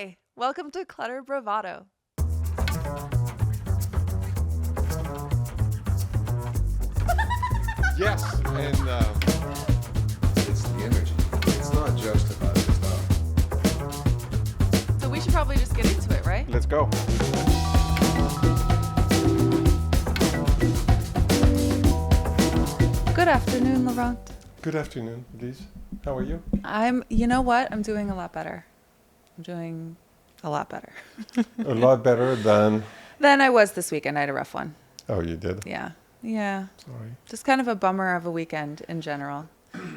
Hi, welcome to Clutter Bravado. Yes, and It's the energy. It's not just about the stuff. So we should probably just get into it, right? let's go. Good afternoon, Laurent. Good afternoon, Elyse. How are you? You know what? I'm doing a lot better. I'm doing a lot better A lot better than. than I was this weekend. I had a rough one. Oh, you did? Yeah. Sorry. Just kind of a bummer of a weekend in general.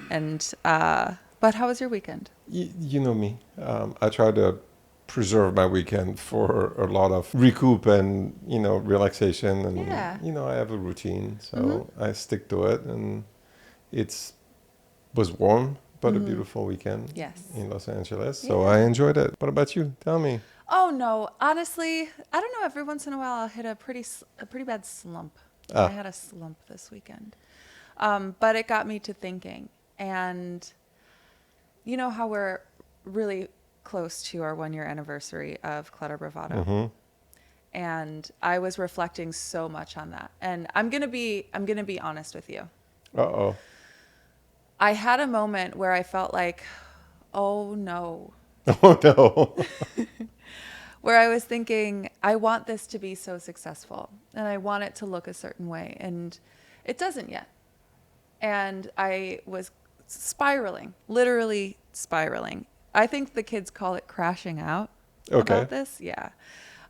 But how was your weekend? You know me. I try to preserve my weekend for a lot of recoup and, relaxation. And, Yeah. I have a routine. So I stick to it. And was warm, but a beautiful weekend Yes. in Los Angeles. So Yeah. I enjoyed it. What about you? Tell me. Oh no, honestly, I don't know. Every once in a while, I'll hit a pretty bad slump. I had a slump this weekend, but it got me to thinking. And you know how we're really close to our 1 year anniversary of Clutter Bravado, Mm-hmm. and I was reflecting so much on that. And I'm gonna be honest with you. Uh-oh. I had a moment where I felt like, oh no. Oh, no. Where I was thinking, I want this to be so successful and I want it to look a certain way, and it doesn't yet. And I was spiraling, literally spiraling. I think the kids call it crashing out Okay. about this. Yeah.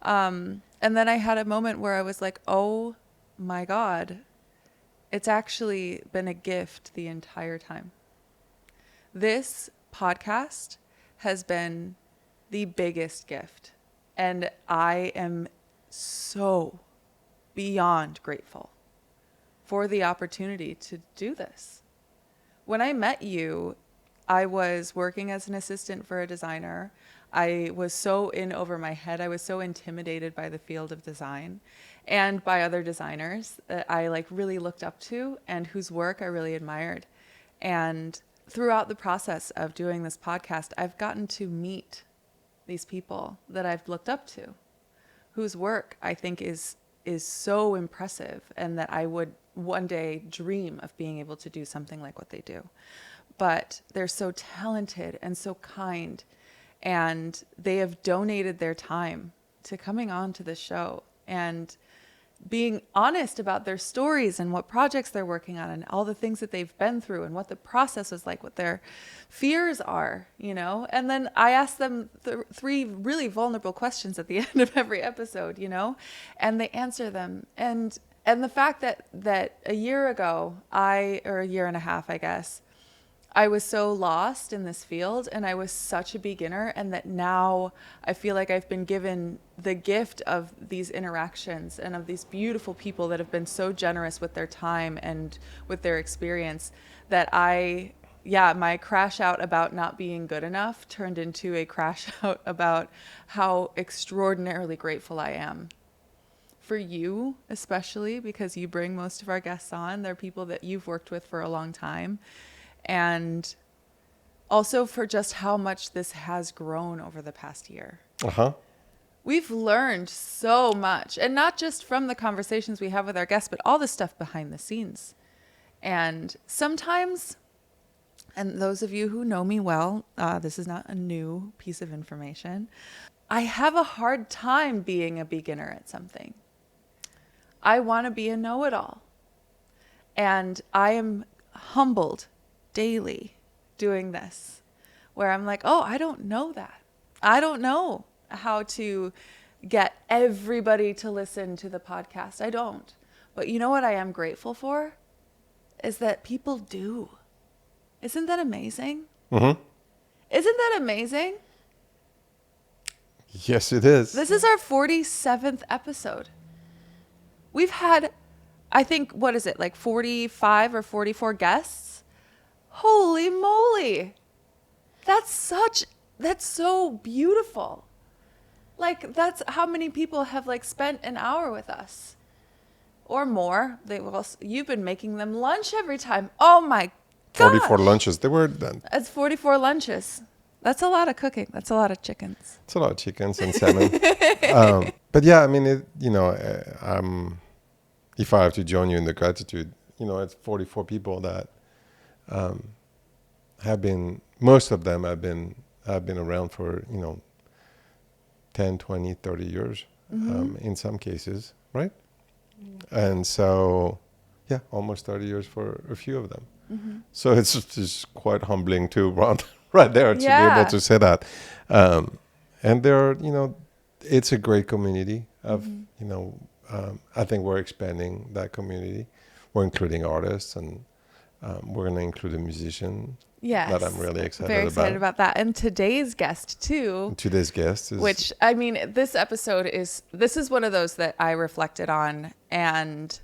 And then I had a moment where I was like, oh my God, it's actually been a gift the entire time. This podcast has been the biggest gift. And I am so beyond grateful for the opportunity to do this. When I met you, I was working as an assistant for a designer. I was so in over my head. I was so intimidated by the field of design and by other designers that I really looked up to and whose work I really admired. And throughout the process of doing this podcast, I've gotten to meet these people that I've looked up to, whose work I think is so impressive, and that I would one day dream of being able to do something like what they do. But they're so talented and so kind, and they have donated their time to coming on to the show and being honest about their stories and what projects they're working on and all the things that they've been through and what the process was like, what their fears are, And then I ask them three really vulnerable questions at the end of every episode, and they answer them. And the fact that a year ago, or a year and a half, I guess, I was so lost in this field and I was such a beginner, and that now I feel like I've been given the gift of these interactions and of these beautiful people that have been so generous with their time and with their experience, that my crash out about not being good enough turned into a crash out about how extraordinarily grateful I am for you, especially because you bring most of our guests on. They're people that you've worked with for a long time. And also for just how much this has grown over the past year. Uh-huh. We've learned so much, and not just from the conversations we have with our guests, but all the stuff behind the scenes. And sometimes, and those of you who know me well, this is not a new piece of information, I have a hard time being a beginner at something. I want to be a know-it-all. And I am humbled daily doing this, where I'm like, oh, I don't know that. I don't know how to get everybody to listen to the podcast. I don't. But you know what I am grateful for? Is that people do. Isn't that amazing? Mm-hmm. Isn't that amazing? Yes, it is. This is our 47th episode. We've had, I think, 45 or 44 guests? Holy moly. That's so beautiful. That's how many people have spent an hour with us or more. You've been making them lunch every time. Oh my God. 44 lunches. They were done. It's 44 lunches. That's a lot of cooking. That's a lot of chickens. It's a lot of chickens and salmon. But yeah, I mean, if I have to join you in the gratitude, it's 44 people that have been, most of them have been around for, 10, 20, 30 years in some cases, right? And so, yeah, almost 30 years for a few of them. So it's just quite humbling to right there to be able to say that. And it's a great community of, I think we're expanding that community. We're including artists, and we're going to include a musician. Yes. That I'm really excited about. Very excited about that. And today's guest too. Today's guest is... Which, I mean, this episode this is one of those that I reflected on, and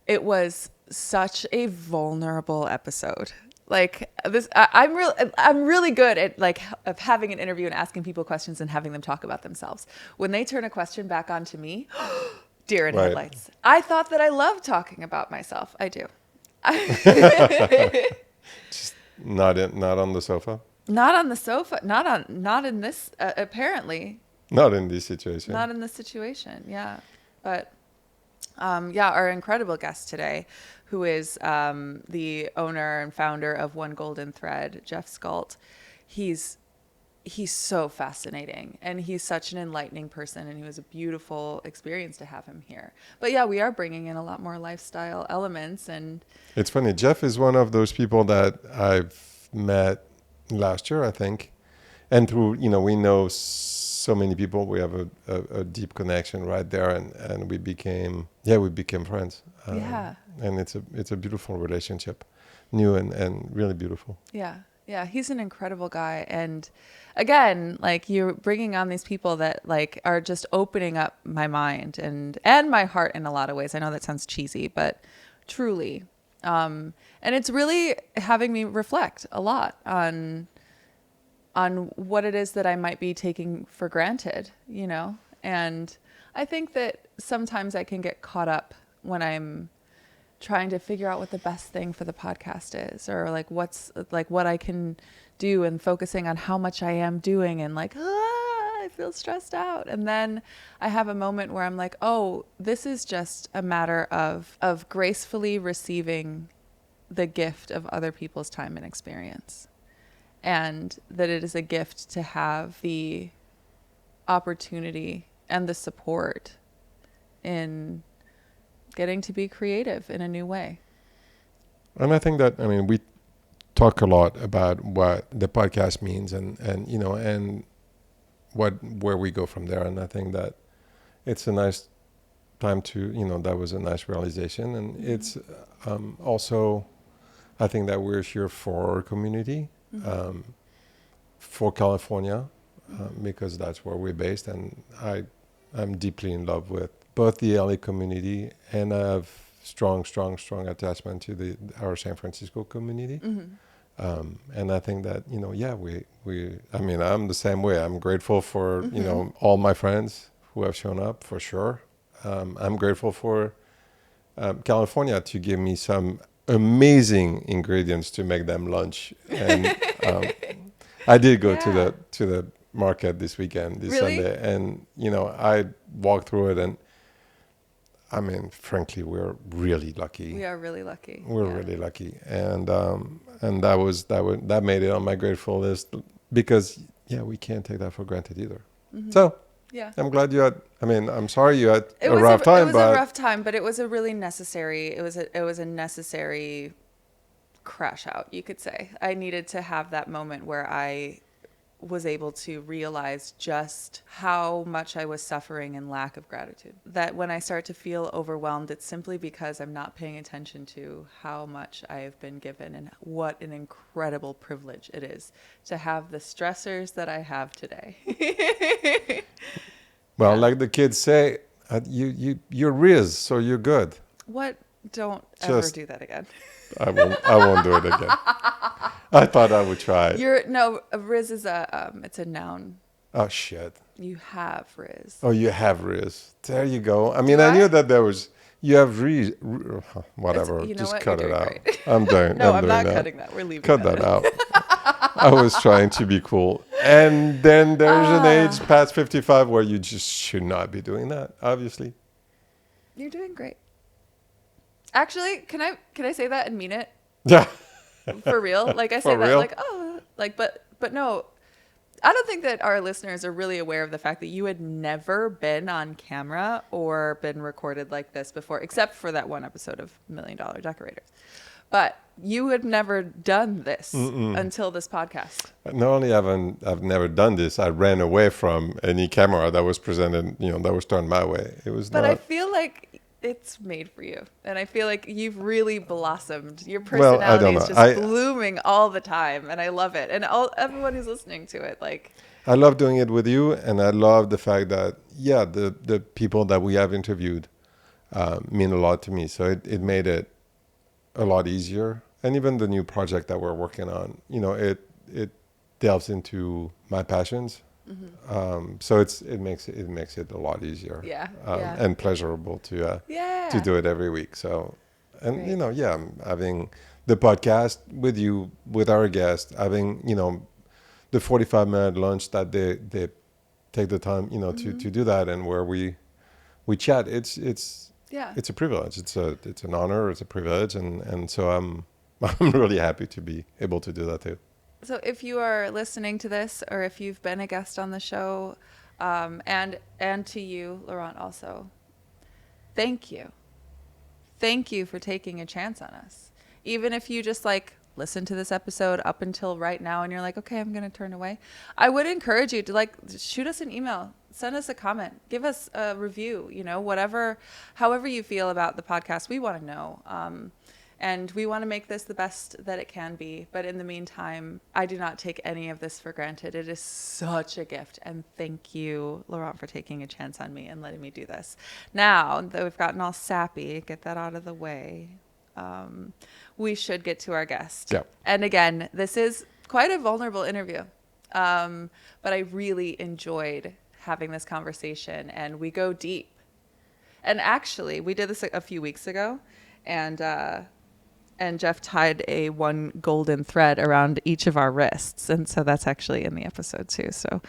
it was such a vulnerable episode. Like this, I'm really good at of having an interview and asking people questions and having them talk about themselves. When they turn a question back onto me, deer in headlights. I thought that I loved talking about myself. I do. Just not on the sofa. Not on the sofa. Not in this. Apparently. Not in this situation. Not in this situation. Yeah, but our incredible guest today, who is the owner and founder of One Golden Thread, Jeff Scult. He's so fascinating, and he's such an enlightening person, and it was a beautiful experience to have him here. But yeah, we are bringing in a lot more lifestyle elements. And it's funny, Jeff is one of those people that I've met last year, I think, and through, we know so many people, we have a deep connection right there, and we became friends. And it's a beautiful relationship, new and really beautiful. Yeah, he's an incredible guy. And again, you're bringing on these people that are just opening up my mind and my heart in a lot of ways. I know that sounds cheesy, but truly. And it's really having me reflect a lot on what it is that I might be taking for granted, And I think that sometimes I can get caught up when I'm trying to figure out what the best thing for the podcast is, or what's what I can do, and focusing on how much I am doing, and I feel stressed out. And then I have a moment where I'm like, oh, this is just a matter of gracefully receiving the gift of other people's time and experience. And that it is a gift to have the opportunity and the support in getting to be creative in a new way. And I think that, we talk a lot about what the podcast means and where we go from there. And I think that it's a nice time to, that was a nice realization. And it's also, I think that we're here for our community, for California, because that's where we're based. And I'm deeply in love with both the LA community, and I have strong attachment to our San Francisco community. And I think that, I'm the same way. I'm grateful for, all my friends who have shown up, for sure. I'm grateful for California to give me some amazing ingredients to make them lunch. And I did go to the market this weekend, this Sunday, and, I walked through it, and frankly, we're really lucky. We are really lucky. We're really lucky. And that made it on my grateful list, because, we can't take that for granted either. So, I'm glad you had, I'm sorry you had a rough time. It was a rough time, but it was a really necessary, it was a necessary crash out, you could say. I needed to have that moment where I was able to realize just how much I was suffering in lack of gratitude. That when I start to feel overwhelmed, it's simply because I'm not paying attention to how much I have been given, and what an incredible privilege it is to have the stressors that I have today. Well, like the kids say, you're Riz, so you're good. What? Don't ever do that again. I won't do it again. I thought I would try. Riz is it's a noun. Oh, shit. You have Riz. Oh, you have Riz. There you go. I knew that there was, you have Riz, whatever. Just cut it out. Great. I'm doing No, I'm not that. cutting that. We're leaving Cut that out. I was trying to be cool. And then there's an age past 55 where you just should not be doing that, obviously. You're doing great. Actually, can I say that and mean it? Yeah. For real? Like I For say that real? like, oh, like, but no, I don't think that our listeners are really aware of the fact that you had never been on camera or been recorded like this before, except for that one episode of $1 Million Decorators. But you had never done this until this podcast. Not only I've never done this, I ran away from any camera that was presented, that was turned my way. It was But not. I feel like it's made for you. And I feel like you've really blossomed. Your Well, I personality don't is know. just blooming all the time. And I love it. And everyone who's listening to it, like... I love doing it with you, and I love the fact that, the people that we have interviewed mean a lot to me. So it made it a lot easier. And even the new project that we're working on, it delves into my passions. So it makes it a lot easier. Yeah. And pleasurable to do it every week. So, and Great. I'm having the podcast with you, with our guest, having the 45-minute lunch that they take the time to do that, and where we chat. It's a privilege. It's an honor. It's a privilege, and so I'm really happy to be able to do that too. So if you are listening to this, or if you've been a guest on the show, and to you, Laurent, also, thank you. Thank you for taking a chance on us. Even if you just listen to this episode up until right now and you're like, okay, I'm going to turn away. I would encourage you to shoot us an email, send us a comment, give us a review, however you feel about the podcast. We want to know. And we want to make this the best that it can be. But in the meantime, I do not take any of this for granted. It is such a gift. And thank you, Laurent, for taking a chance on me and letting me do this. Now that we've gotten all sappy, get that out of the way, we should get to our guest. Yeah. And again, this is quite a vulnerable interview. But I really enjoyed having this conversation, and we go deep. And actually, we did this a few weeks ago, and Jeff tied a one golden thread around each of our wrists. And so that's actually in the episode too. So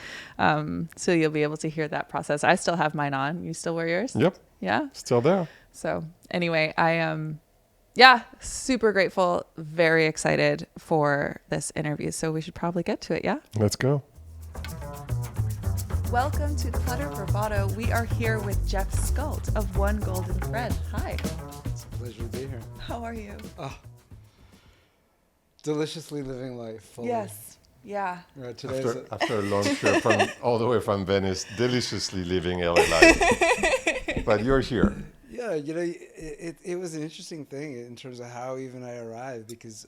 you'll be able to hear that process. I still have mine on. You still wear yours? Yep. Yeah. Still there. So anyway, I am, super grateful, very excited for this interview. So we should probably get to it. Yeah. Let's go. Welcome to Clutter Bravado. We are here with Jeff Scult of One Golden Thread. Hi. It's a pleasure to be here. How are you? Oh, deliciously living life. Fully. Yes. Yeah. Right, After a long trip all the way from Venice, deliciously living LA life. But you're here. Yeah, it was an interesting thing in terms of how even I arrived, because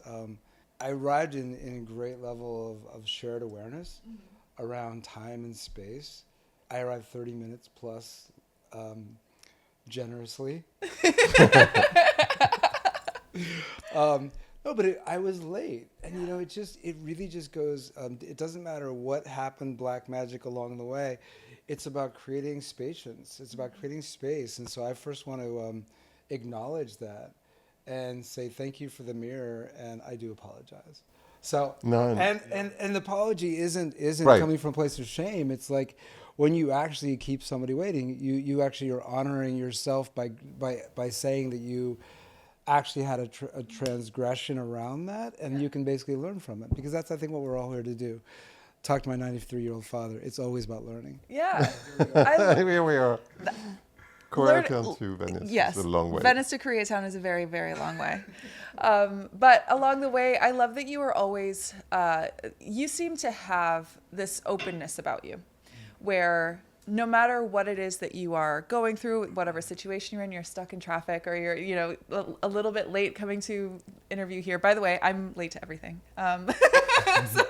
I arrived in a great level of shared awareness around time and space. I arrived 30 minutes plus generously. No, but I was late, and it really just goes. It doesn't matter what happened, black magic along the way. It's about creating patience. It's about creating space, and so I first want to acknowledge that and say thank you for the mirror, and I do apologize. So and the apology isn't right. coming from a place of shame. It's like when you actually keep somebody waiting, you actually are honoring yourself by saying that you actually had a transgression around that, and you can basically learn from it, because that's, I think, what we're all here to do. Talk to my 93-year-old father. It's always about learning. Yeah. Here we are. Koreatown to Venice. Yes. It's a long way. Venice to Koreatown is a very, very long way. But along the way, I love that you are always, you seem to have this openness about you, where no matter what it is that you are going through, whatever situation you're in, you're stuck in traffic, or you're, a little bit late coming to interview here. By the way, I'm late to everything. So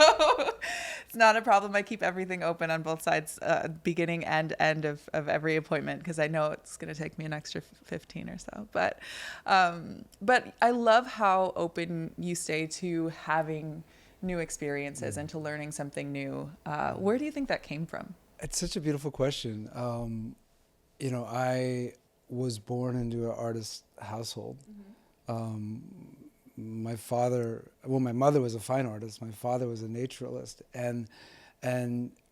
it's not a problem. I keep everything open on both sides, beginning and end of every appointment, because I know it's going to take me an extra 15 or so. But I love how open you stay to having new experiences and to learning something new. Where do you think that came from? It's such a beautiful question. I was born into an artist household. my mother was a fine artist. My father was a naturalist, and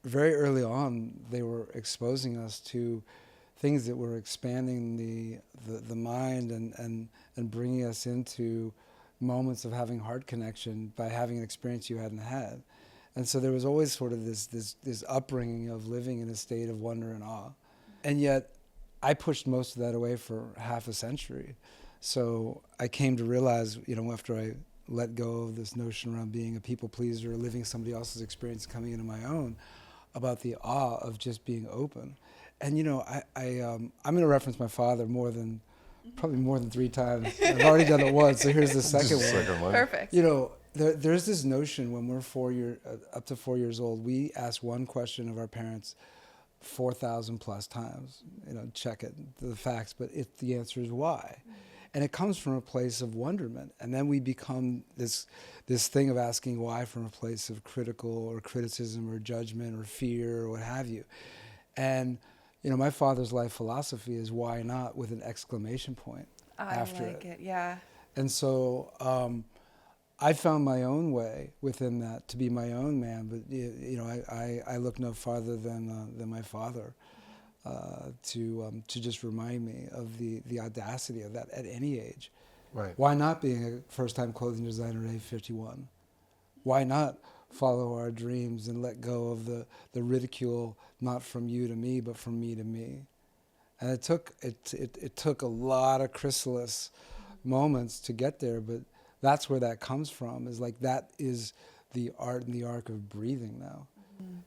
very early on, they were exposing us to things that were expanding the mind and bringing us into moments of having heart connection by having an experience you hadn't had. And so there was always sort of this upbringing of living in a state of wonder and awe. And yet I pushed most of that away for half a century. So I came to realize, after I let go of this notion around being a people pleaser, living somebody else's experience, coming into my own, about the awe of just being open. And I'm going to reference my father probably more than 3 times. I've already done it once, so here's the second one. Perfect. There's this notion when we're up to 4 years old, we ask one question of our parents 4,000 plus times. Check it, the facts, but the answer is why. And it comes from a place of wonderment. And then we become this thing of asking why from a place of criticism or judgment or fear or what have you. And, my father's life philosophy is why not with an exclamation point after it. I like it, yeah. And so I found my own way within that to be my own man. But, I look no farther than my father. To just remind me of the audacity of that at any age. Right. Why not being a first-time clothing designer at age 51? Why not follow our dreams and let go of the ridicule, not from you to me, but from me to me? And it took a lot of chrysalis moments to get there, but that's where that comes from. Is like that is the art and the arc of breathing now,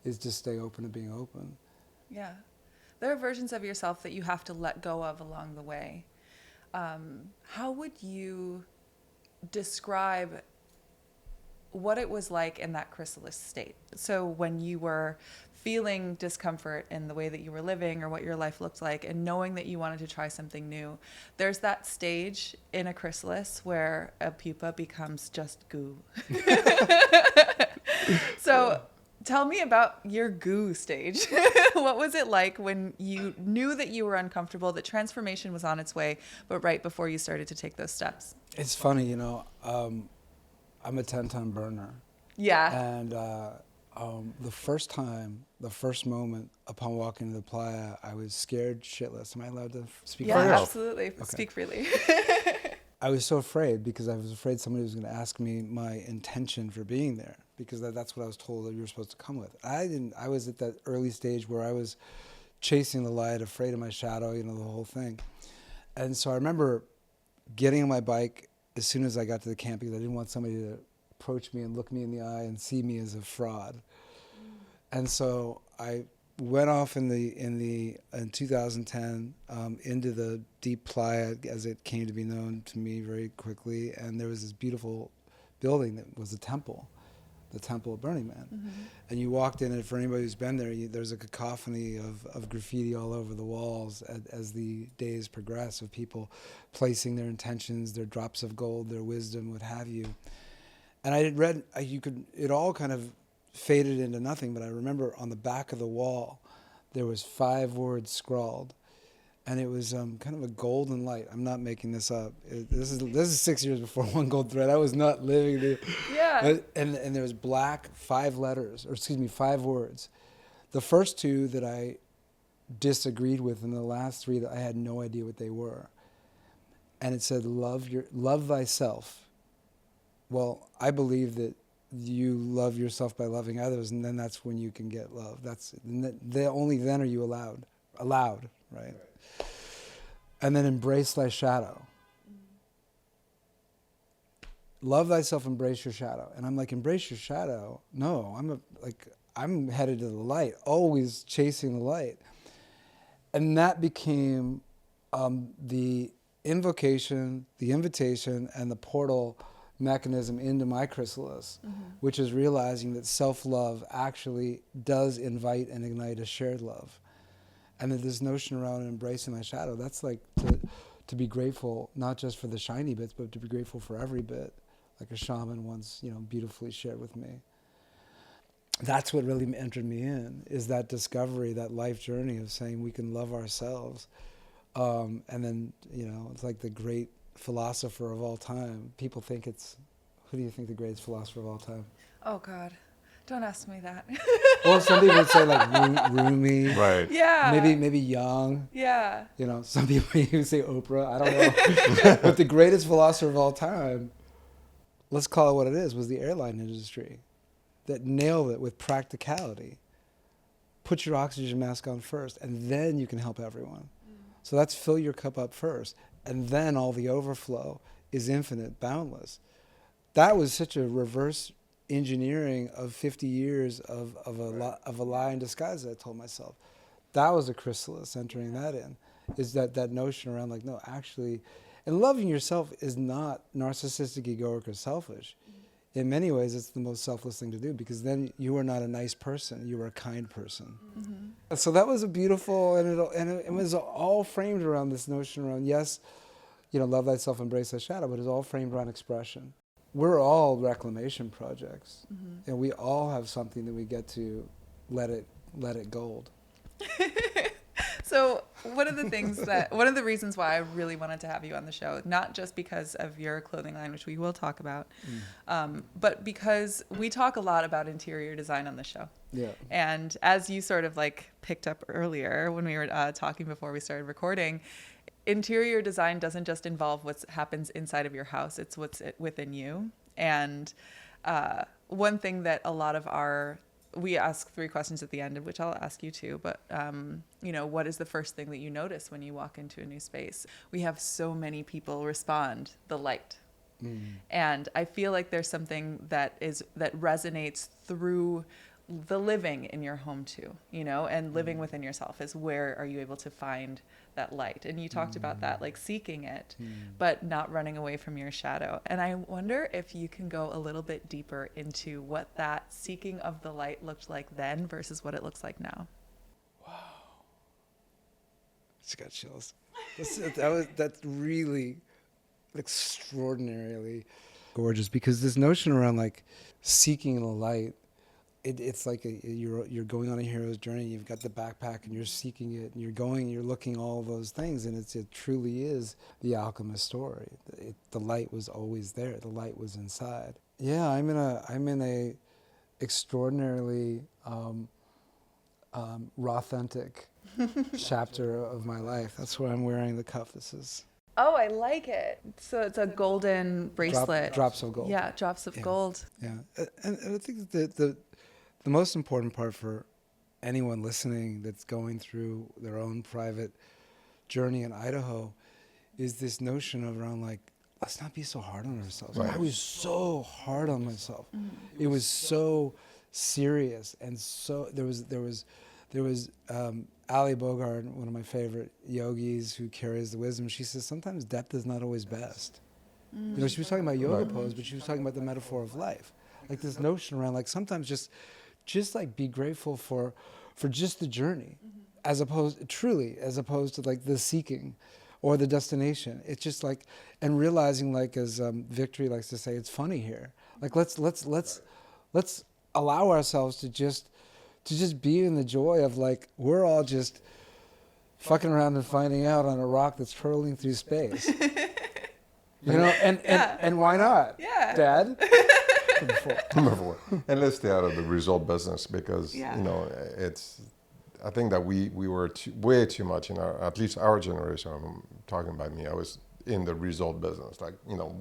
is to stay open to being open. Yeah. There are versions of yourself that you have to let go of along the way. How would you describe what it was like in that chrysalis state? So when you were feeling discomfort in the way that you were living or what your life looked like and knowing that you wanted to try something new, there's that stage in a chrysalis where a pupa becomes just goo. So tell me about your goo stage. What was it like when you knew that you were uncomfortable, that transformation was on its way, but right before you started to take those steps? It's funny, I'm a 10-ton burner. Yeah. And the first moment upon walking to the playa, I was scared shitless. Am I allowed to speak? Yeah, freely? absolutely. Okay. Speak freely. I was so afraid because I was afraid somebody was going to ask me my intention for being there, because that's what I was told that you were supposed to come with. I was at that early stage where I was chasing the light, afraid of my shadow, the whole thing. And so I remember getting on my bike as soon as I got to the camp, because I didn't want somebody to approach me and look me in the eye and see me as a fraud. And so I went off in 2010 into the deep playa, as it came to be known to me very quickly. And there was this beautiful building that was a temple, the Temple of Burning Man. Mm-hmm. And you walked in, and for anybody who's been there, there's a cacophony of graffiti all over the walls as the days progress, of people placing their intentions, their drops of gold, their wisdom, what have you. And I had read, it all kind of faded into nothing, but I remember on the back of the wall, there was 5 words scrawled. And it was kind of a golden light. I'm not making this up. This is 6 years before One Gold Thread. I was not living there. Yeah. And there was black 5 words. The first 2 that I disagreed with, and the last 3 that I had no idea what they were. And it said, love thyself. Well, I believe that you love yourself by loving others, and then that's when you can get love. Only then are you allowed, right? And then embrace thy shadow. Love thyself, embrace your shadow. And I'm like, embrace your shadow? No, I'm headed to the light, always chasing the light. And that became the invocation, the invitation, and the portal mechanism into my chrysalis, which is realizing that self-love actually does invite and ignite a shared love. And that this notion around embracing my shadow, that's like to be grateful, not just for the shiny bits, but to be grateful for every bit, like a shaman once, beautifully shared with me. That's what really entered me in, is that discovery, that life journey of saying we can love ourselves. And then, it's like the great philosopher of all time, people think who do you think the greatest philosopher of all time? Oh God, don't ask me that. Well, some people would say like Rumi, Right. Yeah. maybe Young. Yeah. You know, some people even say Oprah. I don't know. But the greatest philosopher of all time, let's call it what it is, was the airline industry that nailed it with practicality. Put your oxygen mask on first, and then you can help everyone. So that's fill your cup up first, and then all the overflow is infinite, boundless. That was such a reverse engineering of 50 years of a lie in disguise that I told myself. That was a chrysalis entering that in, is that notion around like, no, actually, and loving yourself is not narcissistic, egoic, or selfish. In many ways, it's the most selfless thing to do, because then you are not a nice person, you are a kind person. Mm-hmm. So that was a beautiful, and it was all framed around this notion around, yes, you know, love thyself, embrace thy shadow, but it's all framed around expression. We're all reclamation projects, and we all have something that we get to let it gold. So one of the reasons why I really wanted to have you on the show, not just because of your clothing line, which we will talk about, but because we talk a lot about interior design on the show. Yeah. And as you sort of like picked up earlier when we were talking before we started recording, interior design doesn't just involve what happens inside of your house, it's what's within you. And one thing that a lot of we ask 3 questions at the end, of which I'll ask you too, but you know, what is the first thing that you notice when you walk into a new space? We have so many people respond, the light. And I feel like there's something that resonates through the living in your home too, you know, and living within yourself is where are you able to find that light? And you talked about that, like seeking it, but not running away from your shadow. And I wonder if you can go a little bit deeper into what that seeking of the light looked like then versus what it looks like now. Wow. Just got chills. That's really extraordinarily gorgeous, because this notion around like seeking the light, it's like you're going on a hero's journey. You've got the backpack and you're seeking it, and you're looking all those things, and it truly is the alchemist story. The light was always there. The light was inside. Yeah, I'm in a extraordinarily authentic chapter of my life. That's why I'm wearing the cuff. This is. Oh, I like it. So it's a golden bracelet. Drops of gold. Yeah, drops of gold. Yeah, and I think that the most important part for anyone listening that's going through their own private journey in Idaho is this notion of around like, let's not be so hard on ourselves. Right. I was so hard on myself. It was so serious, and so there was Ali Bogart, one of my favorite yogis who carries the wisdom. She says sometimes depth is not always best. You know, she was talking about yoga pose, but she was talking about the metaphor of life, like this notion around like sometimes just like be grateful for just the journey, as opposed to like the seeking or the destination. It's just like, and realizing, like as Victory likes to say, it's funny here. Like let's allow ourselves to just be in the joy of like we're all just fucking around and finding out on a rock that's hurtling through space. You know, and why not? Yeah. Dad? Number 4. And let's stay out of the result business, because you know I think that we were way too much in at least our generation. I'm talking about me. I was in the result business, like, you know,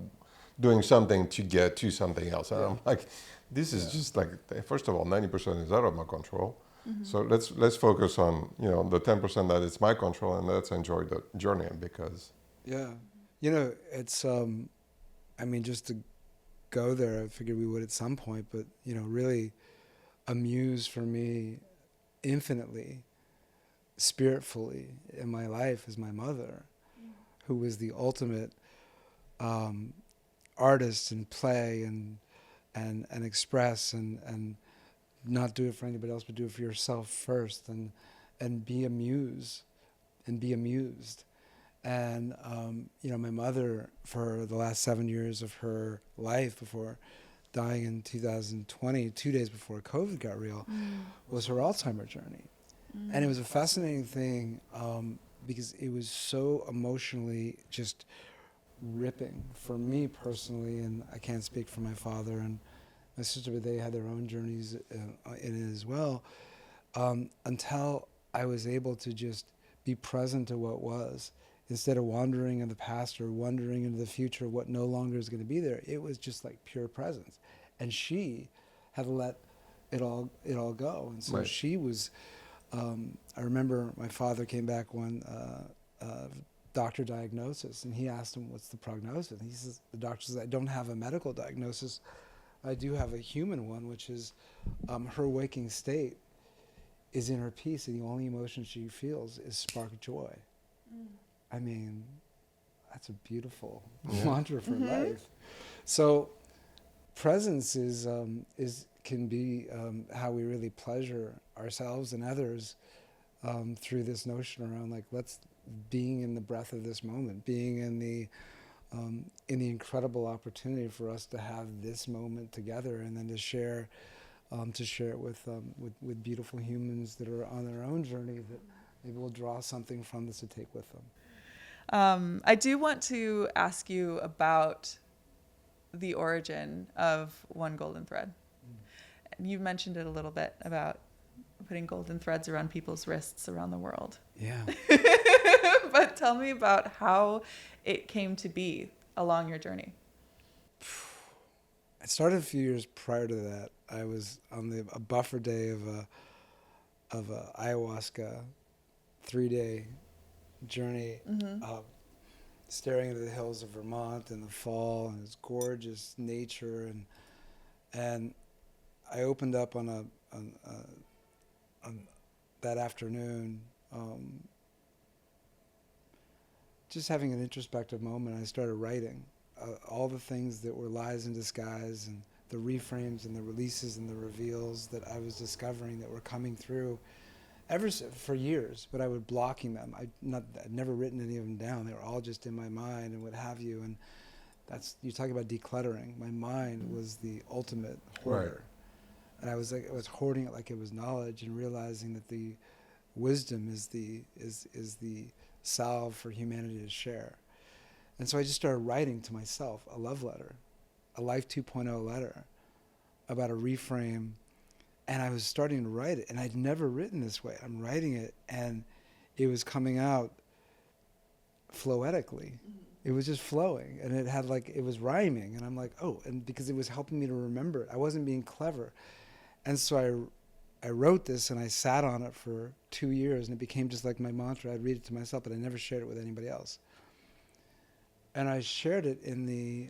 doing something to get to something else. And I'm like, this is just like, first of all, 90% is out of my control. So let's focus on, you know, the 10% that is my control, and let's enjoy the journey, because. Yeah, you know, it's I mean, just to go there, I figured we would at some point, but you know, really a muse for me infinitely, spiritfully in my life is my mother, who was the ultimate artist and play and express and not do it for anybody else, but do it for yourself first, and be a muse and be amused. And, you know, my mother, for the last 7 years of her life before dying in 2020, 2 days before COVID got real, was her Alzheimer's journey. And it was a fascinating thing because it was so emotionally just ripping for me personally, and I can't speak for my father and my sister, but they had their own journeys in it as well, until I was able to just be present to what was, instead of wandering in the past or wandering into the future, what no longer is going to be there. It was just like pure presence. And she had let it all go. And so Right. she was, I remember my father came back one doctor diagnosis, and he asked him, what's the prognosis? And he says, the doctor says, I don't have a medical diagnosis. I do have a human one, which is her waking state is inner peace, and the only emotion she feels is spark joy. I mean, that's a beautiful mantra for life. So presence can be how we really pleasure ourselves and others through this notion around like being in the breath of this moment, being in the incredible opportunity for us to have this moment together, and then to share it with beautiful humans that are on their own journey that maybe will draw something from this to take with them. I do want to ask you about the origin of One Golden Thread. You mentioned it a little bit about putting golden threads around people's wrists around the world. Yeah. But tell me about how it came to be along your journey. It started a few years prior to that. I was on a buffer day of a ayahuasca 3-day journey, staring into the hills of Vermont in the fall, and it's gorgeous nature, and I opened up on that afternoon, just having an introspective moment. I started writing all the things that were lies in disguise, and the reframes and the releases and the reveals that I was discovering that were coming through for years, but I was blocking them. I'd never written any of them down. They were all just in my mind and what have you. And you talk about decluttering. My mind was the ultimate hoarder. Right. And I was hoarding it like it was knowledge, and realizing that the wisdom is the salve for humanity to share. And so I just started writing to myself a love letter, a Life 2.0 letter about a reframe. And I was starting to write it, and I'd never written this way. I'm writing it, and it was coming out floetically. It was just flowing, and it was rhyming. And I'm like, oh, and because it was helping me to remember it. I wasn't being clever. And so I wrote this, and I sat on it for 2 years, and it became just like my mantra. I'd read it to myself, but I never shared it with anybody else. And I shared it in the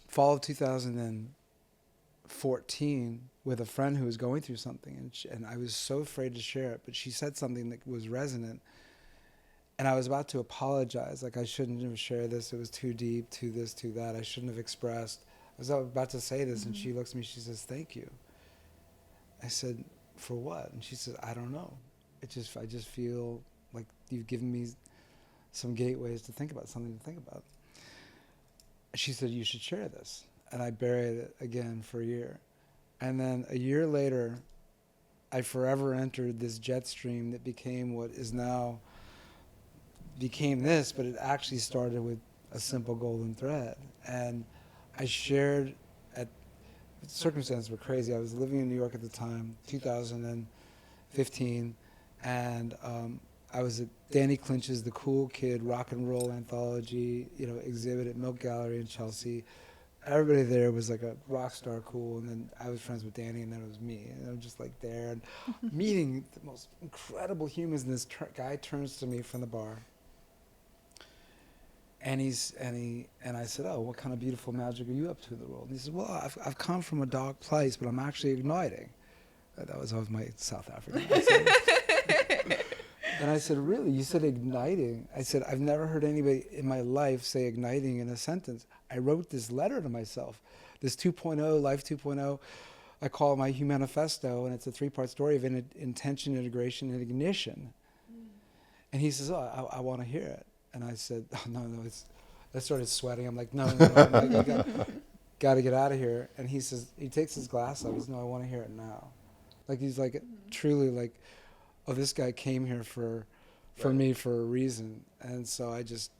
fall of 2014 with a friend who was going through something, and I was so afraid to share it, but she said something that was resonant, and I was about to apologize, like I shouldn't have shared this, it was too deep, too this, too that, I shouldn't have expressed. I was about to say this, and she looks at me, she says, thank you. I said, for what? And she says, I don't know. I just feel like you've given me some gateways to think about, something to think about. She said, you should share this. And I buried it again for a year. And then a year later, I forever entered this jet stream that became what is now, became this, but it actually started with a simple golden thread. And I shared, circumstances were crazy. I was living in New York at the time, 2015, and I was at Danny Clinch's The Cool Kid Rock and Roll Anthology, exhibit at Milk Gallery in Chelsea. Everybody there was like a rock star cool, and then I was friends with Danny, and then it was me, and I'm just like there and meeting the most incredible humans. And this guy turns to me from the bar, and I said, oh, what kind of beautiful magic are you up to in the world? And he said, well, I've come from a dark place, but I'm actually igniting. That was my South African accent. And I said, really? You said igniting? I said, I've never heard anybody in my life say igniting in a sentence. I wrote this letter to myself, this 2.0, Life 2.0. I call it my Humanifesto, and it's a 3-part story of intention, integration, and ignition. And he says, oh, I want to hear it. And I said, oh, no, I started sweating. I'm like, no, I got to get out of here. And he says, he takes his glass off. He says, no, I want to hear it now. Like, he's like, truly like, oh, this guy came here for me for a reason. And so I just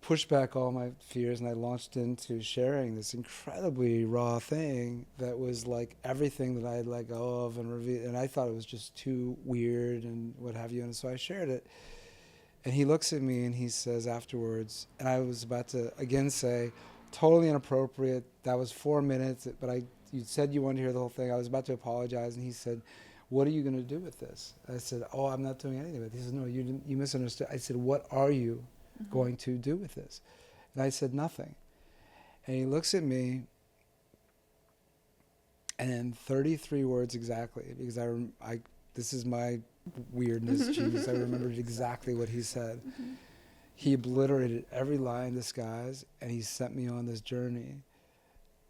pushed back all my fears, and I launched into sharing this incredibly raw thing that was like everything that I had let go of and revealed, and I thought it was just too weird and what have you, and so I shared it. And he looks at me and he says afterwards, and I was about to again say, totally inappropriate, that was 4 minutes, but you said you wanted to hear the whole thing. I was about to apologize, and he said, what are you going to do with this? I said, oh, I'm not doing anything with it. He said, no, you misunderstood. I said, what are you going to do with this? And I said, nothing. And he looks at me, and in 33 words exactly, because this is my weirdness, genius, I remembered exactly what he said. He obliterated every lie in disguise, and he sent me on this journey.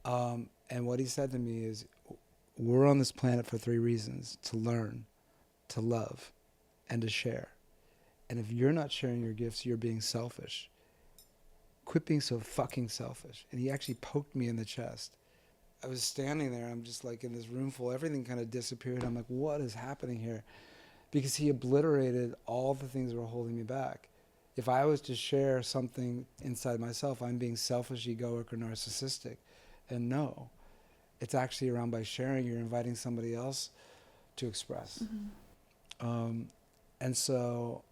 And what he said to me is, we're on this planet for 3 reasons: to learn, to love, and to share. And if you're not sharing your gifts, you're being selfish. Quit being so fucking selfish. And he actually poked me in the chest. I was standing there, I'm just like in this room full, everything kind of disappeared. I'm like, what is happening here? Because he obliterated all the things that were holding me back. If I was to share something inside myself, I'm being selfish, egoic, or narcissistic. And no, it's actually around by sharing, you're inviting somebody else to express. And so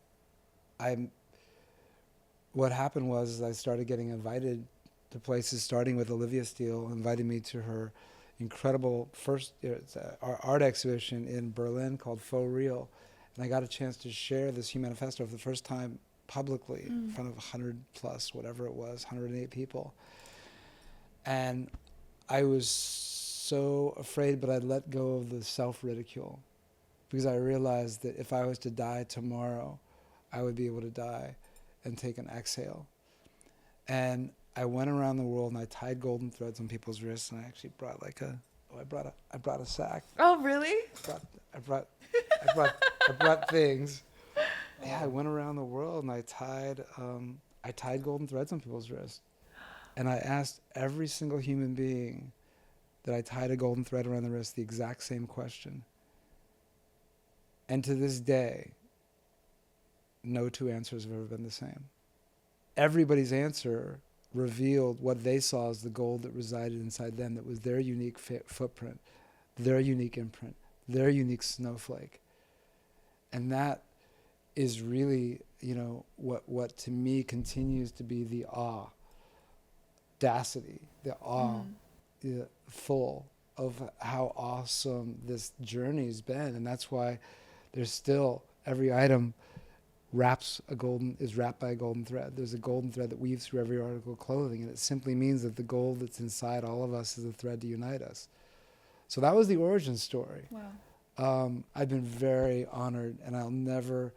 what happened was I started getting invited to places, starting with Olivia Steele, invited me to her incredible first art exhibition in Berlin called Faux Real. And I got a chance to share this Humanifesto for the first time publicly in front of 100 plus, whatever it was, 108 people. And I was so afraid, but I let go of the self-ridicule because I realized that if I was to die tomorrow, I would be able to die and take an exhale. And I went around the world and I tied golden threads on people's wrists, and I actually brought I brought a sack. Oh, really? I brought things. Yeah, I went around the world and I tied golden threads on people's wrists. And I asked every single human being that I tied a golden thread around the wrist the exact same question. And to this day, no 2 answers have ever been the same. Everybody's answer revealed what they saw as the gold that resided inside them, that was their unique footprint, their unique imprint, their unique snowflake. And that is really, what to me continues to be the audacity, the awe, full of how awesome this journey's been. And that's why there's still every item is wrapped by a golden thread. There's a golden thread that weaves through every article of clothing, and it simply means that the gold that's inside all of us is a thread to unite us. So that was the origin story. Wow. I've been very honored, and I'll never,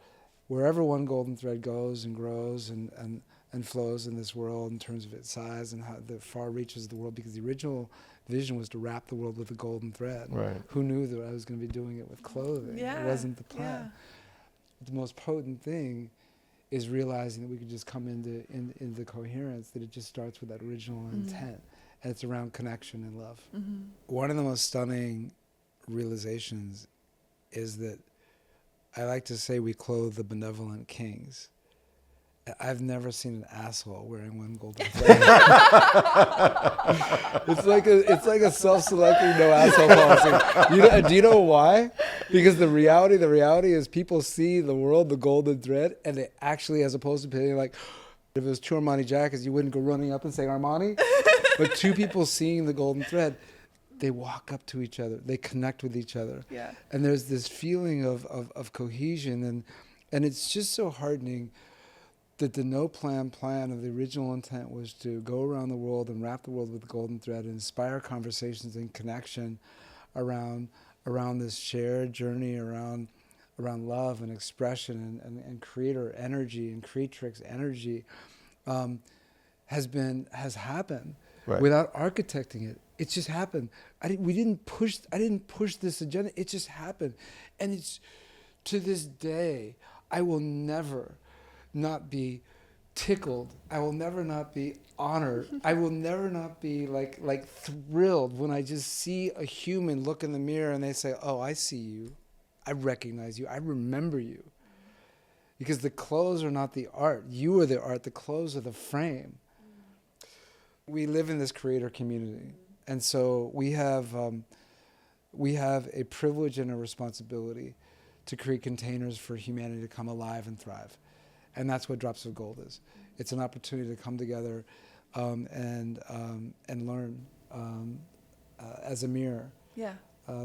wherever one golden thread goes and grows and flows in this world in terms of its size and how the far reaches of the world, because the original vision was to wrap the world with a golden thread. Right. Who knew that I was going to be doing it with clothing? Yeah. It wasn't the plan. The most potent thing is realizing that we could just come into coherence, that it just starts with that original intent, and it's around connection and love. One of the most stunning realizations is that I like to say we clothe the benevolent kings. I've never seen an asshole wearing one golden thread. It's like a self-selecting no asshole policy. Do you know why? Because the reality is people see the world, the golden thread, and they actually, as opposed to being like, if it was 2 Armani jackets, you wouldn't go running up and say Armani. But 2 people seeing the golden thread, they walk up to each other, they connect with each other. Yeah. And there's this feeling of cohesion, and it's just so heartening that the no plan of the original intent was to go around the world and wrap the world with the golden thread and inspire conversations and connection around this shared journey around love and expression and creator energy and creatrix energy has happened without architecting it. It just happened. I didn't push this agenda. It just happened. And it's, to this day, I will never not be tickled. I will never not be honored. I will never not be like thrilled when I just see a human look in the mirror and they say, "Oh, I see you. I recognize you. I remember you." because the clothes are not the art. You are the art. The clothes are the frame. We live in this creator community, and so we have a privilege and a responsibility to create containers for humanity to come alive and thrive, and that's what Drops of Gold is. It's an opportunity to come together and learn as a mirror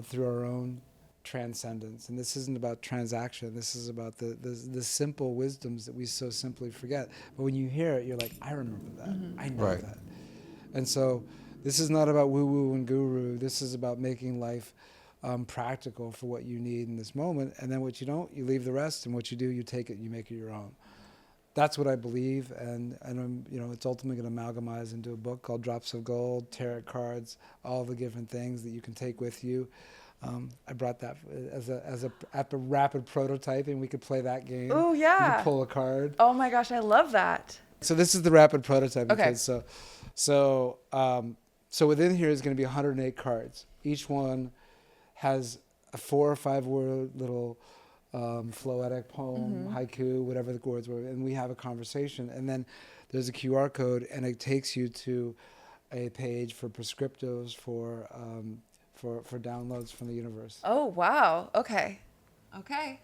through our own transcendence. And this isn't about transaction. This is about the simple wisdoms that we so simply forget. But when you hear it, you're like, I remember that. I know Right. that. And so this is not about woo-woo and guru. This is about making life practical for what you need in this moment. And then what you don't, you leave the rest. And what you do, you take it and you make it your own. That's what I believe. And I'm, it's ultimately going to amalgamize into a book called Drops of Gold, tarot cards, all the different things that you can take with you. I brought that as a rapid prototyping. We could play that game. Oh, You yeah. could pull a card. Oh my gosh, I love that. So this is the rapid prototype. Okay. So within here is going to be 108 cards. Each one has a 4 or 5 word little floetic poem, haiku, whatever the words were, and we have a conversation. And then there's a QR code, and it takes you to a page for prescriptives for downloads from the universe. Oh, wow. Okay. Okay.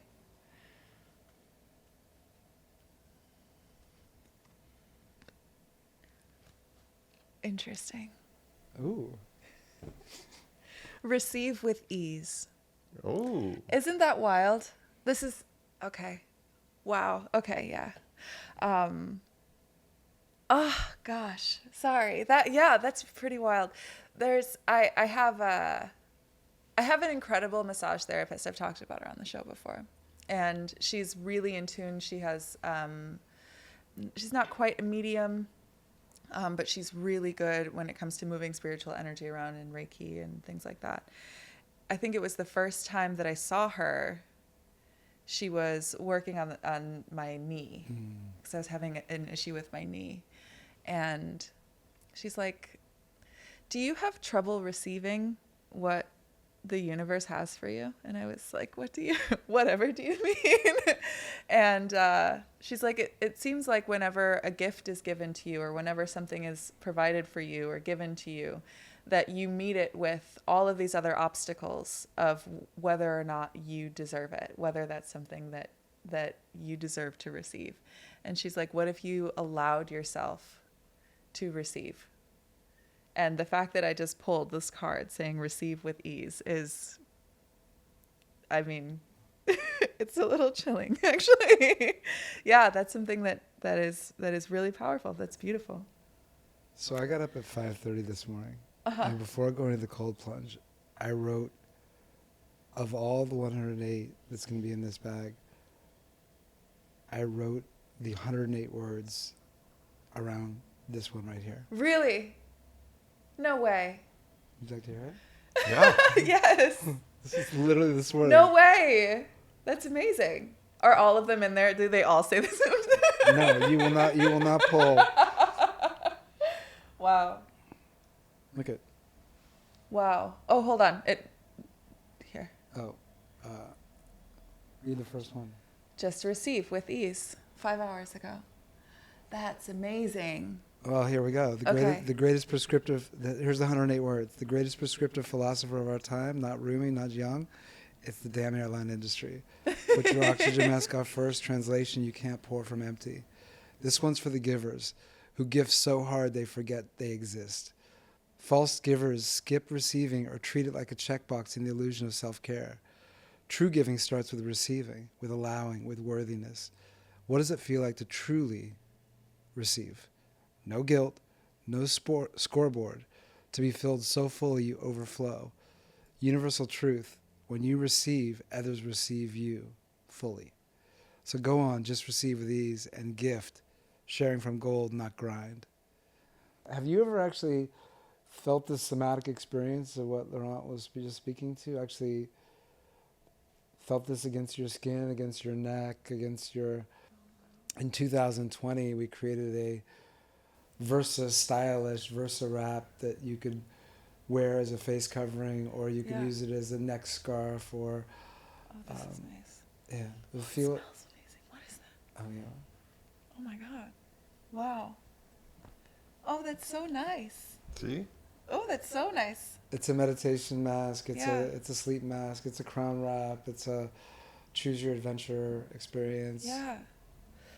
Interesting. Ooh. Receive with ease. Oh. Isn't that wild? This is okay. Wow. Okay, yeah. Oh gosh. Sorry. That's pretty wild. I have an incredible massage therapist. I've talked about her on the show before. And she's really in tune. She has she's not quite a medium, but she's really good when it comes to moving spiritual energy around in Reiki and things like that. I think it was the first time that I saw her, she was working on my knee because I was having an issue with my knee. And she's like, do you have trouble receiving what the universe has for you? And I was like, whatever do you mean? And she's like, it seems like whenever a gift is given to you or whenever something is provided for you or given to you, that you meet it with all of these other obstacles of whether or not you deserve it, whether that's something that you deserve to receive. And she's like, what if you allowed yourself to receive? And the fact that I just pulled this card saying receive with ease is, I mean, it's a little chilling, actually. Yeah, that's something that is really powerful. That's beautiful. So I got up at 5:30 this morning. And before going to the cold plunge, I wrote, of all the 108 that's going to be in this bag, I wrote the 108 words around this one right here. Really? No way. Would you like to hear it? Yeah. Yes. This is literally this morning. No way. That's amazing. Are all of them in there? Do they all say the same thing? No, you will not pull. Wow. Look at. Wow. Oh, hold on. Here. Oh. Read the first one. Just receive with ease. 5 hours ago. That's amazing. Well, here we go. The greatest prescriptive, here's the 108 words. The greatest prescriptive philosopher of our time, not Rumi, not Jung, it's the damn airline industry. Put your oxygen mask off first. Translation, you can't pour from empty. This one's for the givers, who give so hard they forget they exist. False givers skip receiving or treat it like a checkbox in the illusion of self-care. True giving starts with receiving, with allowing, with worthiness. What does it feel like to truly receive? No guilt, no scoreboard, to be filled so fully you overflow. Universal truth, when you receive, others receive you fully. So go on, just receive with ease and gift, sharing from gold, not grind. Have you ever actually felt this somatic experience of what Laurent was just speaking to? Actually felt this against your skin, against your neck, against your... In 2020, we created a Versa stylish Versa wrap that you could wear as a face covering, or you could use it as a neck scarf, or Oh, this is nice. yeah, you'll feel it. Smells amazing. What is that? Oh yeah. Oh my God. Wow. Oh, that's so nice. See? Oh, that's so nice. It's a meditation mask. Yeah. It's a sleep mask. It's a crown wrap. It's a choose your adventure experience. Yeah.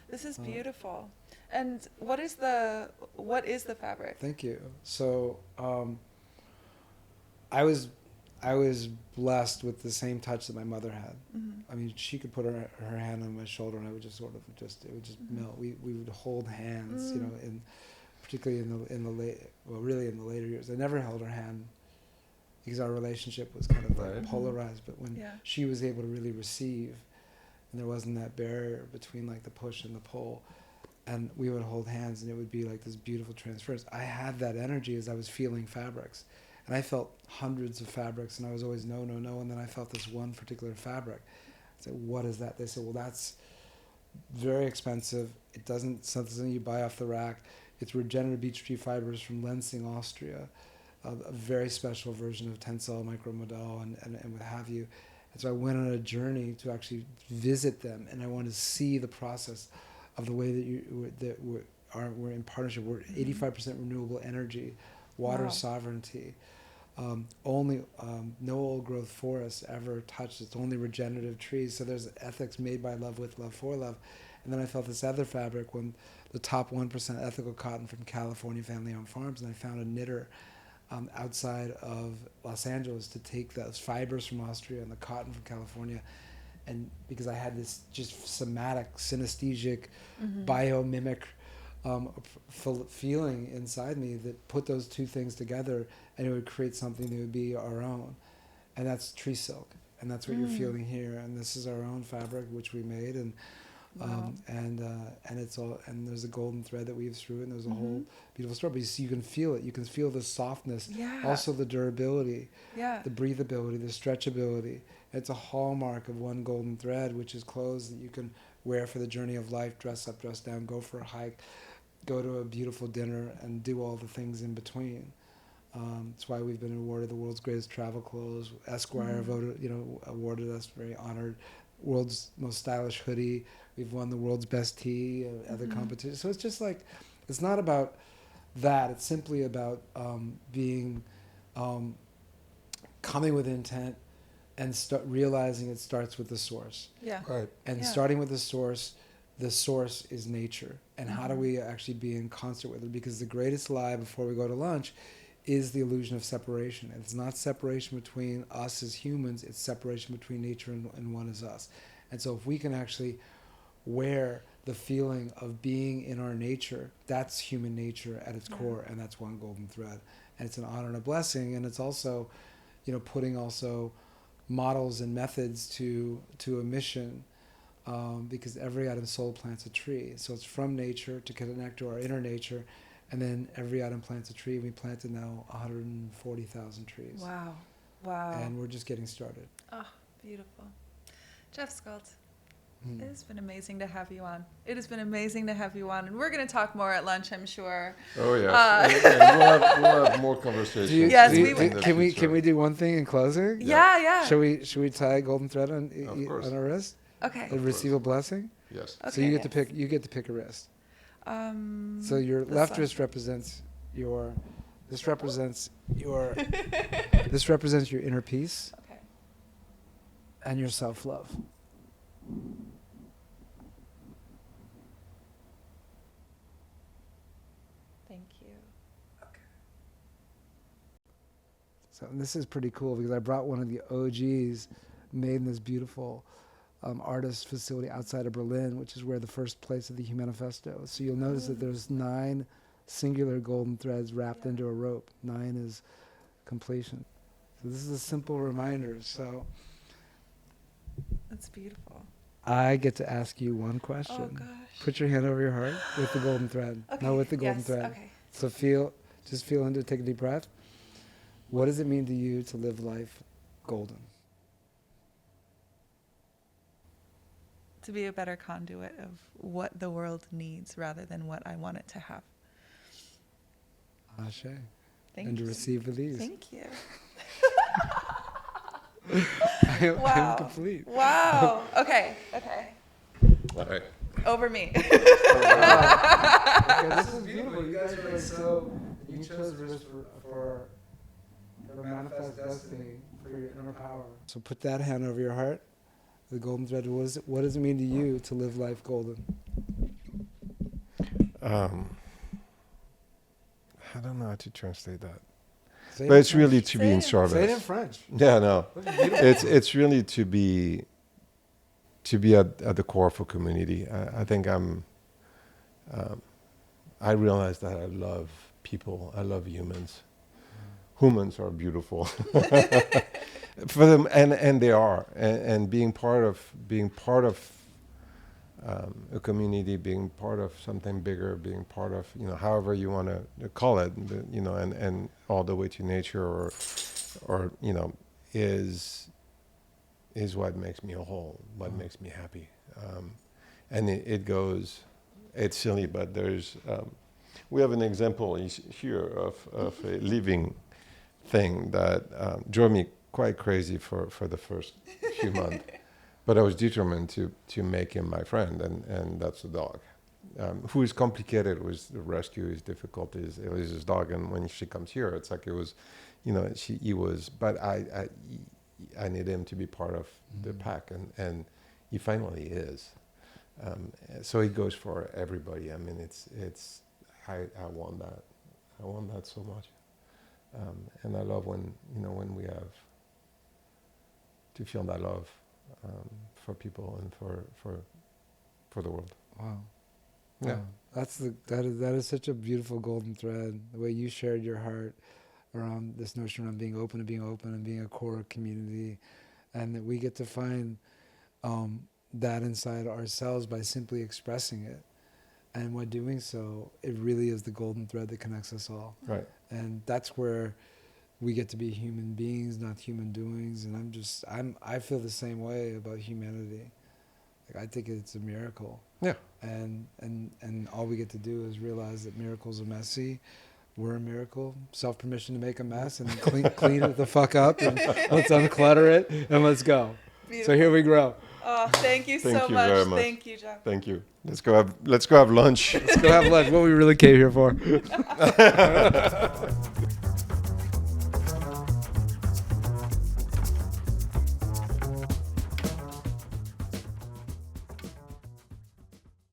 This is beautiful. And what is the fabric? Thank you. So I was blessed with the same touch that my mother had. Mm-hmm. I mean, she could put her hand on my shoulder, and I would just it would just melt. We would hold hands, you know, particularly in the later years. I never held her hand because our relationship was kind of like Right. polarized. But when she was able to really receive, and there wasn't that barrier between like the push and the pull, and we would hold hands, and it would be like this beautiful transference. I had that energy as I was feeling fabrics. And I felt hundreds of fabrics, and I was always no. And then I felt this one particular fabric. I said, "What is that?" They said, "Well, that's very expensive. It's something you buy off the rack. It's regenerative beech tree fibers from Lenzing, Austria, a very special version of Tencel micromodal and what have you." And so I went on a journey to actually visit them, and I wanted to see the process of the way that we're in partnership. We're 85% renewable energy, water sovereignty. Only no old growth forests ever touched. It's only regenerative trees. So there's ethics made by love, with love, for love. And then I felt this other fabric, when the top 1% ethical cotton from California family-owned farms, and I found a knitter outside of Los Angeles to take those fibers from Austria and the cotton from California, and because I had this just somatic, synesthetic, biomimic feeling inside me that put those two things together, and it would create something that would be our own. And that's tree silk, and that's what you're feeling here. And this is our own fabric, which we made, and it's all, and there's a golden thread that weaves through it, and there's a whole beautiful story. But you can feel it. You can feel the softness, also the durability, the breathability, the stretchability. It's a hallmark of one golden thread, which is clothes that you can wear for the journey of life, dress up, dress down, go for a hike, go to a beautiful dinner, and do all the things in between. That's why we've been awarded the world's greatest travel clothes. Esquire awarded us, very honored. World's most stylish hoodie. We've won the world's best tea, other competitions. So it's just like, it's not about that. It's simply about coming with intent and realizing it starts with the source. Yeah. Right. And starting with the source is nature. And how do we actually be in concert with it? Because the greatest lie before we go to lunch is the illusion of separation. And it's not separation between us as humans, it's separation between nature and one as us. And so if we can actually wear the feeling of being in our nature, that's human nature at its core, and that's one golden thread. And it's an honor and a blessing, and it's also, putting also models and methods to a mission, because every atom soul plants a tree. So it's from nature to connect to our inner nature, and then every atom plants a tree. We planted now 140,000 trees. Wow. Wow. And we're just getting started. Oh, beautiful. Jeff Scult, it has been amazing to have you on. It has been amazing to have you on. And we're going to talk more at lunch, I'm sure. Oh, yes. We'll have more conversations. Can we do one thing in closing? Yeah. Should we tie a golden thread on our wrist? Okay. And receive a blessing? Yes. Okay, so you get to pick a wrist. So your left wrist represents your inner peace. Okay. And your self-love. Thank you. Okay. So this is pretty cool because I brought one of the OGs made in this beautiful artist facility outside of Berlin, which is where the first place of the Humanifesto. So you'll notice that there's 9 singular golden threads wrapped into a rope. 9 is completion. So this is a simple reminder. So that's beautiful. I get to ask you one question. Oh gosh. Put your hand over your heart with the golden thread. Okay. No, with the golden thread. Okay. So just feel into it, take a deep breath. What does it mean to you to live life golden? To be a better conduit of what the world needs rather than what I want it to have. Ashe. Thank And to you. receive with ease. Thank you. I'm complete. Wow. Okay. All right. over me. Okay, this is beautiful. You guys are like so. You chose this for manifest destiny, for your inner power. So put that hand over your heart. The golden thread. What does it mean to you to live life golden? I don't know how to translate that. Say But it it's in really French. to be in service. Say it in French. Yeah, no. Look, beautiful. It's really to be at the core of a community. I think I realize that I love people. I love humans. Humans are beautiful for them, and they are. And being part of a community, being part of something bigger, being part of, however you want to call it, and all the way to nature or is what makes me whole, what makes me happy. And it goes, it's silly, but there's, we have an example here of a living thing that drove me quite crazy for the first few months. But I was determined to make him my friend, and that's the dog, who is complicated with the rescue, his difficulties. Elyse's dog, and when she comes here, it's like it was, he was. But I need him to be part of the pack, and he finally is. So it goes for everybody. I mean, I want that. I want that so much, and I love when we have to feel that love. For people and for the world. Wow. Yeah. Wow. That is such a beautiful golden thread. The way you shared your heart around this notion around being open and being a core community, and that we get to find that inside ourselves by simply expressing it. And by doing so, it really is the golden thread that connects us all. Right. And that's where we get to be human beings, not human doings. And I feel the same way about humanity. Like, I think it's a miracle. Yeah. And all we get to do is realize that miracles are messy. We're a miracle. Self-permission to make a mess and clean it the fuck up, and let's unclutter it and let's go. Beautiful. So here we grow. Oh, thank you Thank so you much. very much. Thank you, Jeff. Thank you. Let's go have lunch. Let's go have lunch. What we really came here for.